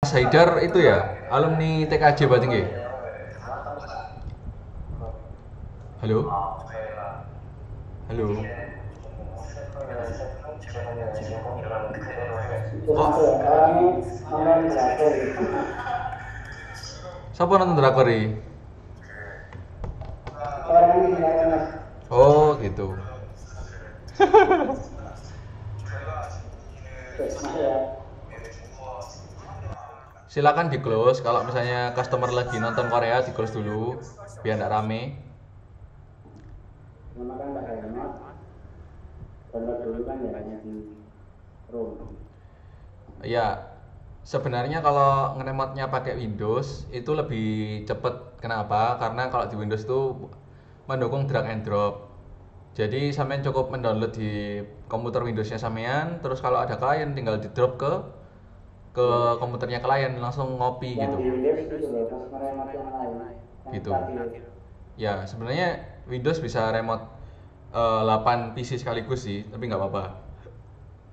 Mas Haidar itu ya, alumni TKJ berarti nggih? Halo? Halo? Itu Kok masuk orangnya nonton drakor gitu. siapa nonton drakor iki? Orang ini silakan mas. Oh, gitu. Terus masuk ya. Silakan di close kalau misalnya customer lagi nonton Korea di close dulu biar nggak rame. Nama kan Pak Hermat. Download dulu kan ya hanya di Chrome. Ya, sebenarnya kalau ngeremote-nya pakai Windows itu lebih cepet. Kenapa? Karena kalau di Windows itu mendukung drag and drop. Jadi sampean cukup mendownload di komputer Windowsnya sampean, terus kalau ada klien tinggal di drop ke komputernya klien langsung ngopi Yang gitu. di Windows itu loh, mas meremat yang lain. Yang Gitu. stabil. Ya, sebenarnya Windows bisa remote 8 PC sekaligus sih, tapi nggak apa-apa.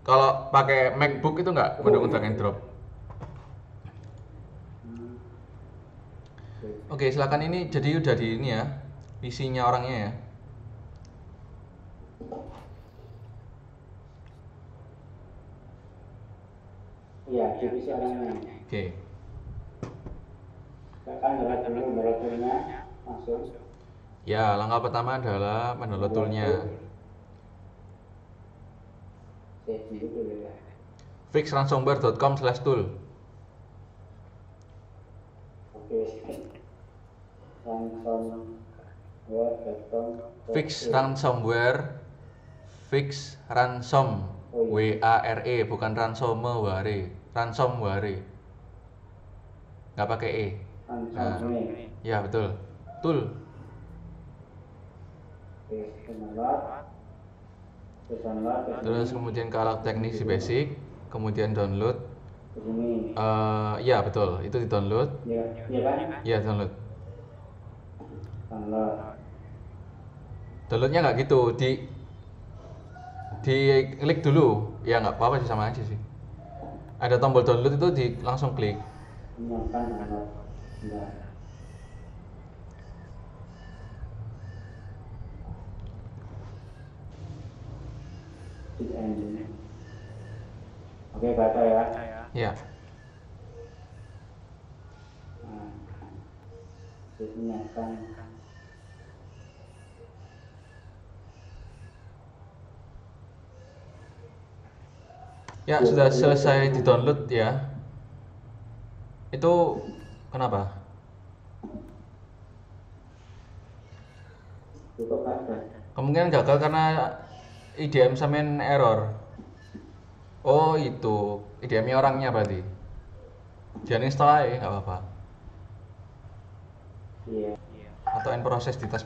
Kalau pakai MacBook itu nggak Oh mendukung iya. drag and drop. Hmm. Oke, silakan ini jadi udah di ini ya, PC-nya orangnya ya. Iya, divisi orangnya. Oke. Kan download dulu, download dulunya masuk. Ya, langkah pertama adalah mendownload toolnya. Save dulu ya. Fixransomware.com/tool. Oke. Ransomware.com. Fix ransomware, fix ransom, Oh W iya. A R E bukan ransomware, ransomware. Nggak pakai E. Nah, Ransomware. ya betul. Tool. Oke, download. Terus download. Terus kemudian ke alat teknik di basic, kemudian download. Ke sini. Ya betul, itu di download. Iya, iya kan? Ya download. Download. Downloadnya nggak gitu, di klik dulu. Ya nggak apa-apa sih, sama aja sih. Ada tombol download itu langsung klik. Menyiapkan download. Bentar. Cheat engine. Oke, baca ya. Ya. Nah, terus menyiapkan. Ya, sudah selesai di-download ya. Itu kenapa? Cukup ada. Kemungkinan gagal karena IDM sampean error. Oh, itu IDM-nya orangnya berarti. Jangan install aja, nggak apa-apa. Iya. Atau end proses di tas.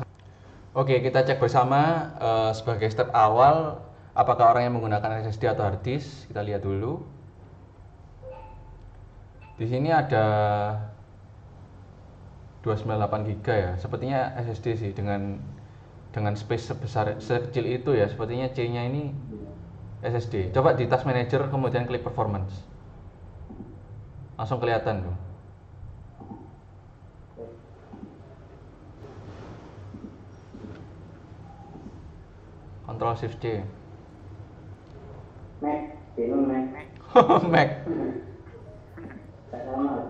Oke, kita cek bersama sebagai step awal apakah orang yang menggunakan SSD atau hard disk. Kita lihat dulu. Di sini ada 298 GB ya. Sepertinya SSD sih dengan space sebesar sekecil itu ya. Sepertinya C-nya ini SSD. Coba di task manager kemudian klik performance. Langsung kelihatan tuh. Ctrl Shift C. Mac, bingung Mac. Mac. Tak sama.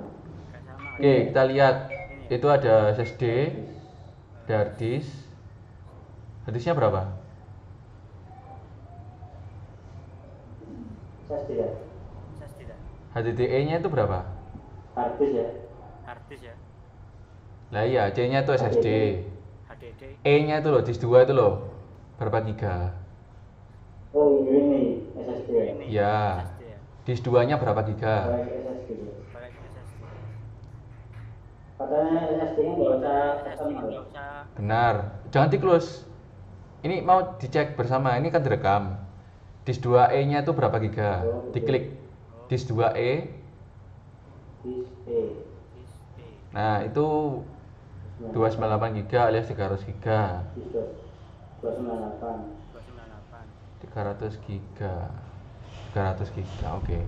Oke, kita lihat itu ada SSD, ada hard disk. Hard disknya berapa? Saya tidak. HDDE-nya itu berapa? Harddisk ya. Lah iya, C-nya itu SSD. E-nya itu loh, disk 2 itu loh. Berapa giga? Oh ini SSD ya. Ya. Disk 2-nya berapa giga? Pakai SSD. Katanya SSD-nya nggak usah external. Benar. Jangan di-close. Ini mau dicek bersama, ini kan direkam. Disk 2E-nya itu berapa giga? Diklik disk 2E. Disk E. Nah, itu 298 GB alias 300 GB. Disk 298. 300 GB. 300 GB. Oke.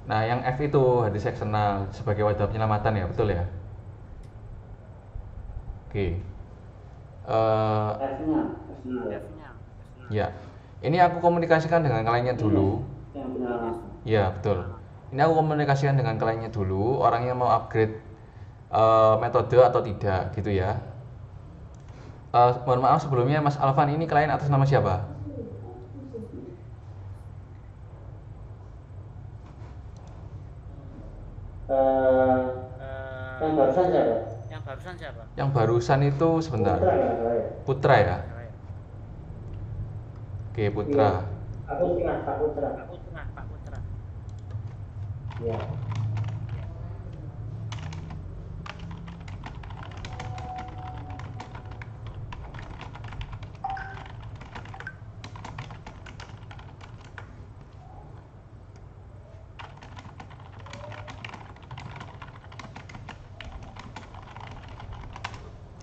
Nah, yang F itu hard disk eksternal sebagai wadah penyelamatan ya, betul ya? Oke. Eh, F-nya, F-nya ya. F-nya. ya. Ini aku komunikasikan dengan kliennya dulu. Yang penyelamatan. Ya, betul. Ini aku komunikasikan dengan kliennya dulu, orangnya mau upgrade metode atau tidak, gitu ya. Mohon maaf sebelumnya, Mas Alvan, ini klien atas nama siapa? Yang barusan siapa? Yang barusan siapa? Yang barusan itu sebentar. Putra ya, saya. Putra ya? Saya. Oke, Putra. Iya. Aku ingat Pak Putra. Pak Putra. Iya.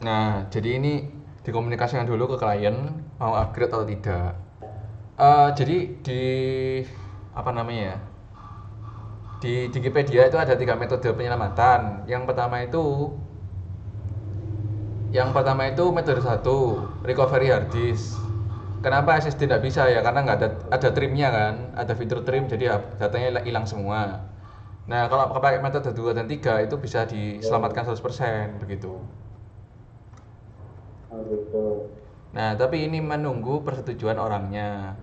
Nah, jadi ini dikomunikasikan dulu ke klien mau upgrade atau tidak. Jadi di apa namanya ya? Di Wikipedia itu ada 3 metode penyelamatan. Yang pertama itu metode 1, recovery hard disk. Kenapa SSD tidak bisa ya? Karena nggak ada trimnya kan, ada fitur trim, jadi datanya hilang semua. Nah, kalau pakai metode 2 dan 3 itu bisa diselamatkan 100% begitu. Oh gitu. Nah, tapi ini menunggu persetujuan orangnya.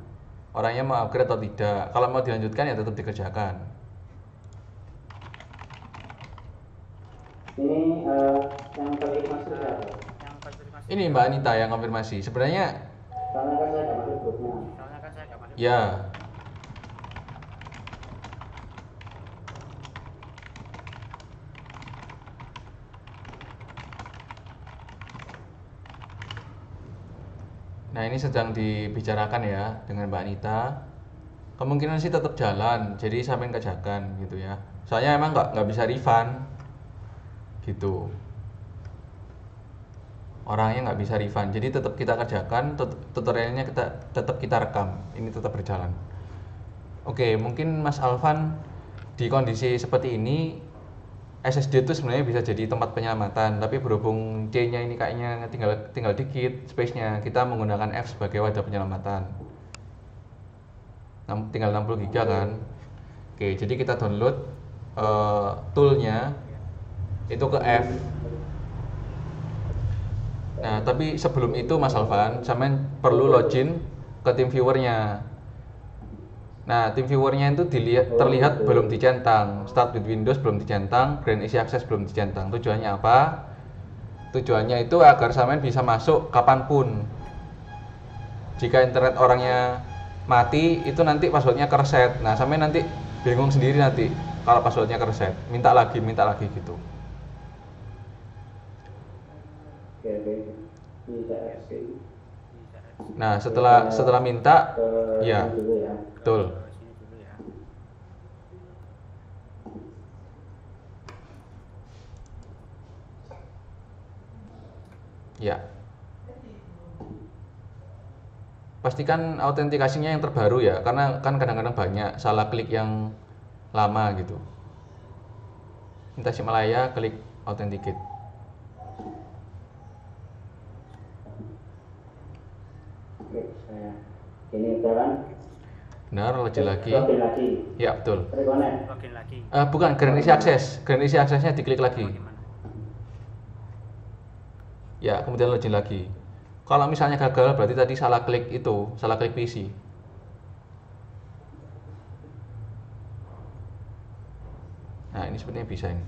Orangnya mau upgrade atau tidak. Kalau mau dilanjutkan ya tetap dikerjakan. Ini yang konfirmasi siapa? Yang konfirmasi. Ini Mbak Anita yang konfirmasi. Sebenarnya Karena kan saya nggak masuk grupnya. Soalnya kan saya nggak masuk. ya. Nah, ini sedang dibicarakan ya dengan Mbak Anita. Kemungkinan sih tetap jalan, jadi sampein kerjakan gitu ya. Soalnya emang nggak bisa refund gitu. Orangnya nggak bisa refund, jadi tetap kita kerjakan, tutorialnya tetap kita rekam. Ini tetap berjalan. Oke, mungkin Mas Alvan di kondisi seperti ini SSD itu sebenarnya bisa jadi tempat penyelamatan, tapi berhubung C-nya ini kayaknya tinggal dikit space-nya, kita menggunakan F sebagai wadah penyelamatan. Tinggal 60 GB kan. Oke, jadi kita download tool-nya itu ke F. Nah, tapi sebelum itu Mas Alvan, sampean perlu login ke TeamViewer-nya. Nah, TeamViewer-nya itu terlihat belum dicentang. Start with Windows belum dicentang, Grand Easy Access belum dicentang. Tujuannya apa? Tujuannya itu agar sampean bisa masuk kapanpun. Jika internet orangnya mati, itu nanti passwordnya kereset. Nah, sampean nanti bingung sendiri nanti kalau passwordnya kereset. Minta lagi gitu. Oke. Bisa sih. Nah, setelah minta, ya, Dulu ya. betul. Sini dulu ya. Ya. Pastikan autentikasinya yang terbaru ya, karena kan kadang-kadang banyak salah klik yang lama gitu. Tasikmalaya klik authenticate. Oke, saya ini udah kan? Benar, login lagi. Login lagi. Ya, betul. Reconnect. Login lagi. Bukan, Grand Easy Access. Grand Easy Access-nya diklik lagi. Bagaimana? Ya, kemudian login lagi. Kalau misalnya gagal, berarti tadi salah klik PC. Nah, ini sepertinya bisa ini.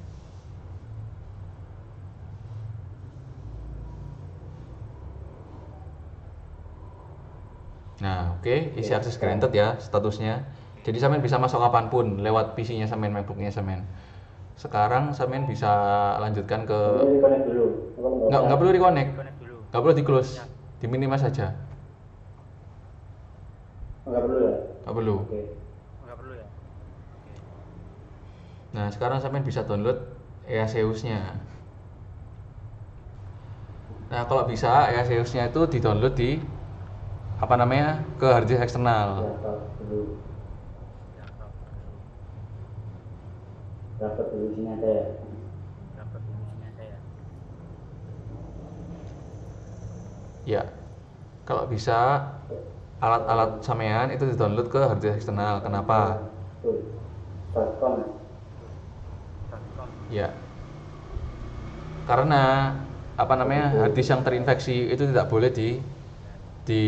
Nah, oke, isi akses granted ya statusnya. Jadi sampean bisa masuk kapanpun lewat PC-nya sampean, MacBook-nya sampean. Sekarang sampean bisa lanjutkan ke Ini reconnect dulu. nggak perlu reconnect, Connect dulu. nggak perlu di close, di minimize saja, Enggak perlu ya? nggak perlu. Oke. Nggak perlu ya. Nah, sekarang sampean bisa download EASEUS-nya. Nah, kalau bisa EASEUS-nya itu di-download di apa namanya ke hard disk eksternal. Ya, stop dulu. Ya, stop dulu. dapat dulu sini ada ya. dapat dulu sini ada ya. Ya, kalau bisa alat-alat sampean itu di-download ke hard disk eksternal. Kenapa? Tuh. .com. .com. Ya, karena apa namanya hard disk yang terinfeksi itu tidak boleh di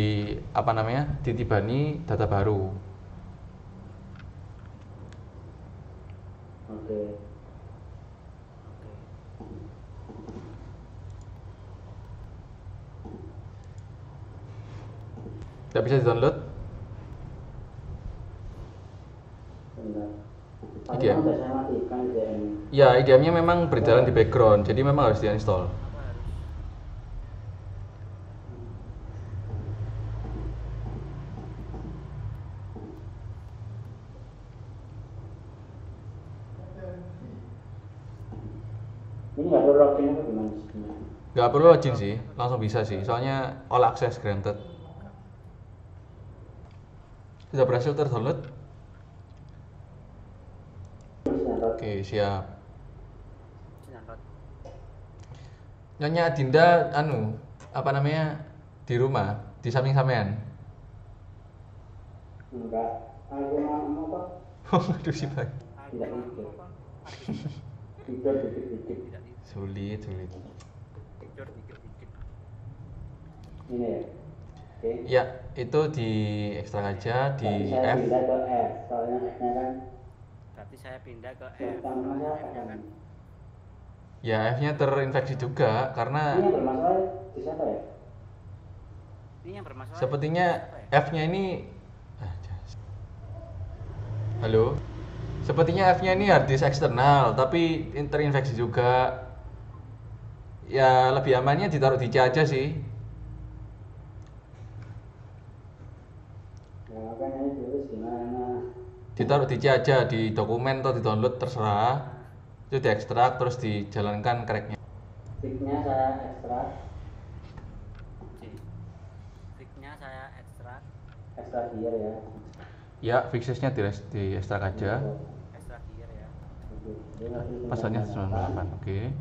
apa namanya ditibani data baru. Oke. Oke. Tidak bisa di-download. Benar. IDM. Udah saya matikan IDM. Ya, IDM-nya memang berjalan di background, jadi memang harus di-install. Apa harus? Ini nggak perlu login apa gimana sih? Nggak perlu login sih, langsung bisa sih. Soalnya all access granted. Sudah berhasil terdownload? Oke, siap. Download. Nyonya Dinda apa namanya di rumah, di samping sampean. Enggak. Aku mau apa? Aduh sih, Pak. Tidak Aku tidur. apa? Tidur dikit-dikit. Tidak tidur. Sulit. Tidur dikit-dikit. Ini ya. Oke. Ya, itu di ekstrak aja di Tapi saya F. pindah ke F. Soalnya F-nya kan Berarti saya pindah ke F. tentang masyarakat F-nya kan. kan. Ya, F-nya terinfeksi juga Ini karena yang bermasalah di siapa ya? Ini yang bermasalah. sepertinya apa ya? F-nya ini Halo. Sepertinya F-nya ini hard disk eksternal, tapi terinfeksi juga. Ya, lebih amannya ditaruh di C aja sih. Ya makanya ini terus gimana? Ditaruh di C aja, di dokumen atau di download terserah. Itu diekstrak terus dijalankan cracknya. Sticknya saya ekstrak, C. Sticknya saya ekstrak. ekstrak here ya. Ya, fixesnya diekstrak aja. Ekstrak here ya. Pasalnya 98. Oke.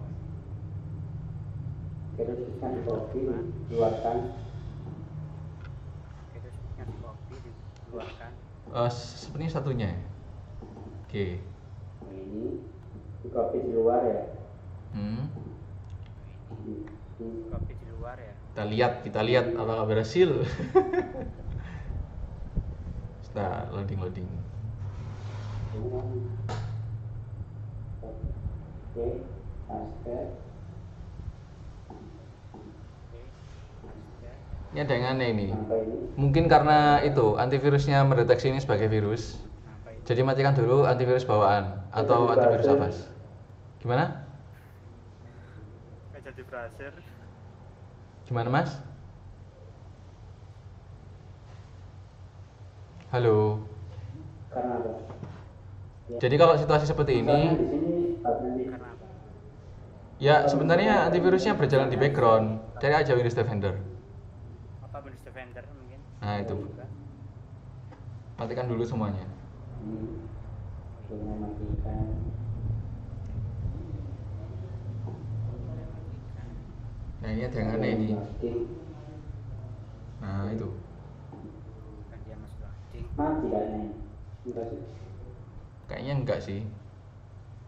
Terus sticknya di copy, keluarkan. Oke, terus sticknya di copy, dikeluarkan. Sepertinya satunya ya. Oke. Nah, ini di copy di luar ya. Hmm. Di Copy di luar ya. Kita lihat apakah berhasil. Nah, loading. Oke, paste. Oke. Paste. Ini ada yang aneh ini. Sampai ini. Mungkin karena itu antivirusnya mendeteksi ini sebagai virus. Sampai Jadi matikan dulu antivirus bawaan atau antivirus apa? Gimana? jadi browser. Gimana, Mas? Halo. Karena apa? Ya. Jadi kalau situasi seperti Soalnya ini, di sini ini Karena apa? ya sebenarnya antivirusnya berjalan di background. Cari aja Windows Defender. Apa Windows Defender mungkin? Nah, itu. Juga. Matikan dulu semuanya. dengan matikan. Nah, ini ada yang aneh ini. Loading. Nah, itu. Kan dia masih loading. Mati kayaknya. Enggak sih. Kayaknya enggak sih.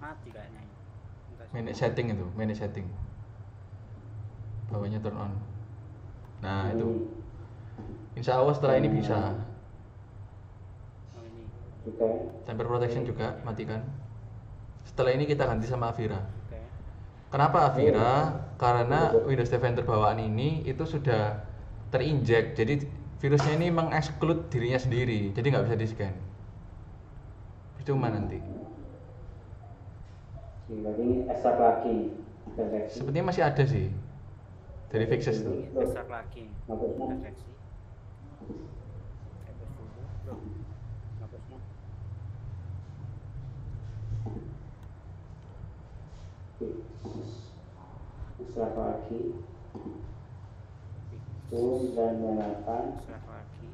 Mati kayaknya. Enggak sih. Manage setting itu, manage setting. Bawahnya turn on. Nah, itu. Insya Allah setelah ini bisa. Oh ini. Oke. Temper protection juga matikan. Setelah ini kita ganti sama Avira. Oke. Kenapa Avira? Karena Windows Defender bawaan ini itu sudah terinjek. Jadi virusnya ini mengexclude dirinya sendiri. Jadi nggak bisa di-scan. Cuma nanti. Berarti ini ekstrak lagi. Deteksi. Sepertinya masih ada sih. Dari fixes tuh. Ini besar lagi. Hapusnya. Deteksi. Hapus dulu. Loh. Hapusnya. Ekstrak lagi. 98. Besar lagi.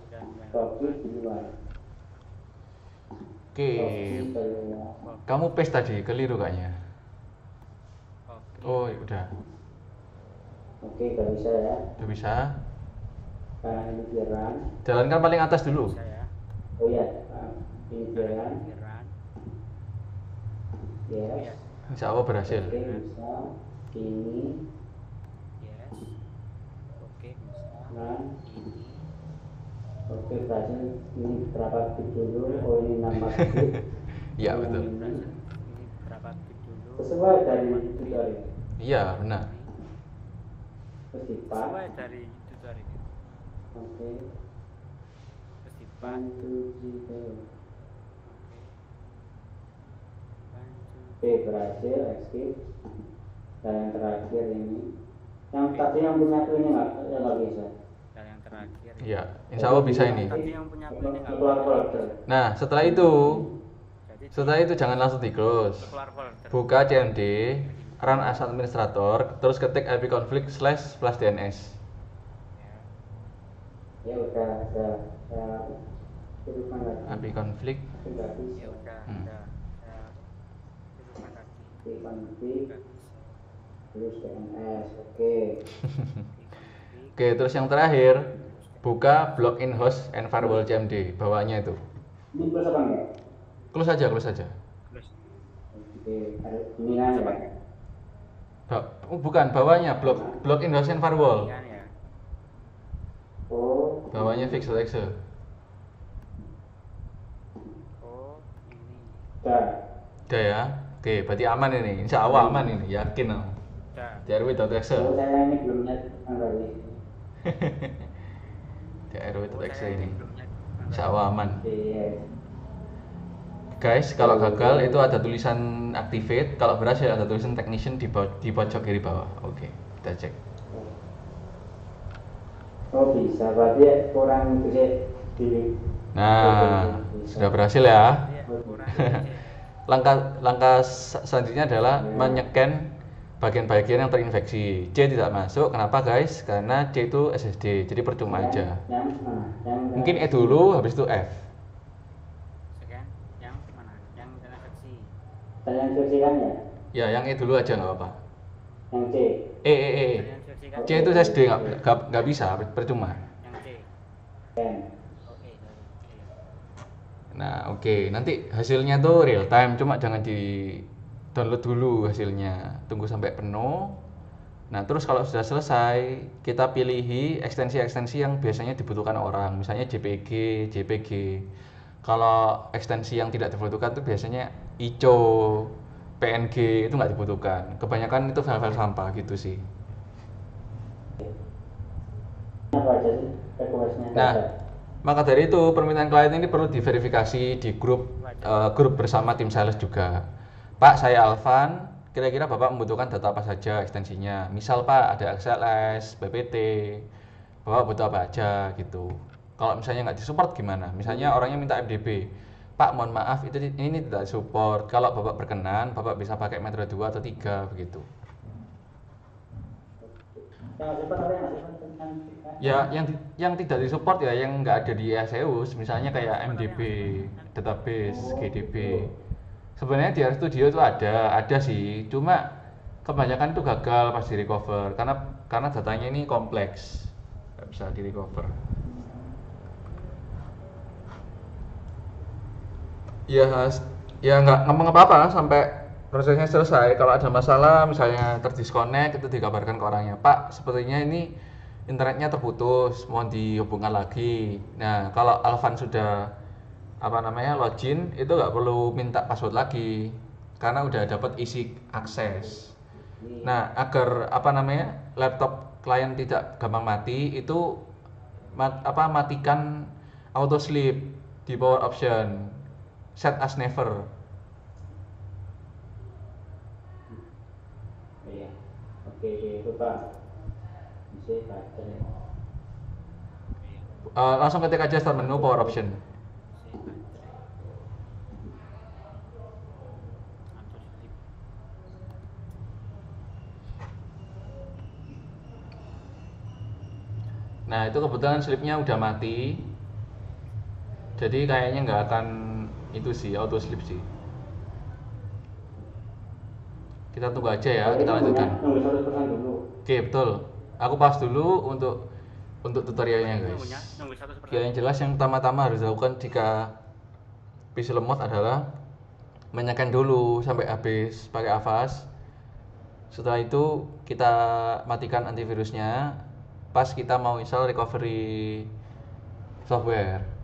Dan yang Copy di luar. Oke. Sofi saya. Kamu paste tadi, keliru kayaknya. Oke. Oh, ya udah. Oke, gak bisa ya. Udah bisa. Karena ini Jiran. Jalankan paling atas dulu. Bisa ya. Oh iya, ini Jiran. Pikiran. Yes. Insya Allah berhasil. Oke, bisa. Ini. Yes. Oke, bisa. Nah. Ini. Oke, berhasil. Ini berapa bit dulu? Oh, ini 6 bit. Iya, betul. Berhasil. Ini berapa bit dulu? Sesuai dari tutorial. Iya, benar. Terus dipak. Sesuai dari tutorial. Oke. Terus dipan. 1, 2, 3. Oke. Oke, berhasil. Escape. Dan yang terakhir ini. Yang tadi yang punya aku ini nggak bisa. Dan yang terakhir. Iya, insya Allah bisa ini. Tadi yang punya aku ini nggak Keluar folder. Nah, setelah itu Jadi jangan langsung di close. keluar folder. Buka CMD, run as administrator, terus ketik ipconfig/+dns. Ya udah, saya hidupkan lagi. ipconfig Tapi nggak Ya bisa. udah, Hmm. udah. Saya hidupkan lagi. Dikonfig, Nggak bisa. terus DNS. Oke. Dikonfig. Oke, terus yang terakhir buka blogin host and firewall CMD bawahnya itu. Ini plus apa enggak? Close aja. Terus Oke, ada pilihan ya. Bukan bawahnya blogin host and firewall. pilihan ya. Oh, Bawahnya fix.exe. Oh, ini. udah. Udah ya. Oke, berarti aman ini. Insya Allah aman ini, yakin aku. Udah. drw.exe. Oh, saya ini belum lihat tanggalnya. drw.exe Saya ini. belum lihat. Insya Allah aman. Oke, ya. Guys, kalau gagal itu ada tulisan activate, kalau berhasil ada tulisan technician di pojok kiri bawah. Oke, kita cek. Oh bisa, berarti kurang gede di. Nah, sudah berhasil ya. Iya, kurang. Langkah selanjutnya adalah menyekan bagian-bagian yang terinfeksi. C tidak masuk. Kenapa guys? Karena C itu SSD, jadi percuma aja. Mungkin E dulu, habis itu F. Sekian. Yang mana? Yang transaksi. Kalian seksikan ya? Ya, yang E dulu aja nggak apa-apa. Yang C. E. Kalian seksikan. C itu SSD nggak bisa, percuma. Yang C. N. Oke, baru. Iya. Nah, oke. Nanti hasilnya tuh real time, cuma jangan di download dulu hasilnya. Tunggu sampai penuh. Nah, terus kalau sudah selesai, kita pilihi ekstensi-ekstensi yang biasanya dibutuhkan orang, misalnya JPG, JPG. Kalau ekstensi yang tidak dibutuhkan itu biasanya ICO, PNG itu nggak dibutuhkan. Kebanyakan itu file-file sampah gitu sih. Apa aja sih requestnya? Nah, maka dari itu permintaan klien ini perlu diverifikasi di grup bersama tim sales juga. Pak, saya Alvan, kira-kira Bapak membutuhkan data apa saja ekstensinya? Misal Pak ada XLS, BPT, Bapak butuh apa aja gitu. Kalau misalnya nggak disupport gimana? Misalnya orangnya minta FDB, Pak mohon maaf ini tidak support. Kalau Bapak berkenan, Bapak bisa pakai Metro 2 atau 3 begitu. Ya, yang tidak disupport ya yang nggak ada di EASEUS, misalnya kayak MDB, database, GDB. Sebenarnya di RStudio itu ada sih, cuma kebanyakan itu gagal pas di recover karena datanya ini kompleks, nggak bisa di recover. Ya nggak ngomong apa-apa sampai prosesnya selesai. Kalau ada masalah misalnya terdisconnect itu dikabarkan ke orangnya, Pak sepertinya ini internetnya terputus, mohon dihubungkan lagi. Nah, kalau Alvan sudah login itu nggak perlu minta password lagi karena udah dapat isi akses. Nah, agar laptop klien tidak gampang mati itu matikan auto sleep di power option, set as never. Iya. Oke, itu Pak. Bisa baterai. Langsung ketik aja start menu power option. Nah, itu kebetulan slipnya udah mati, jadi kayaknya nggak akan Itu sih auto sleep sih. Kita tunggu aja ya, Berarti kita nunggunya lanjutkan. nunggu 100% dulu. Oke, betul. Aku pas dulu untuk tutorialnya Berarti guys. nunggu 100%. Ya, yang jelas yang pertama-tama harus dilakukan jika PC lemot adalah menyalakan dulu sampai habis pakai Avast. Setelah itu kita matikan antivirusnya pas kita mau install recovery software.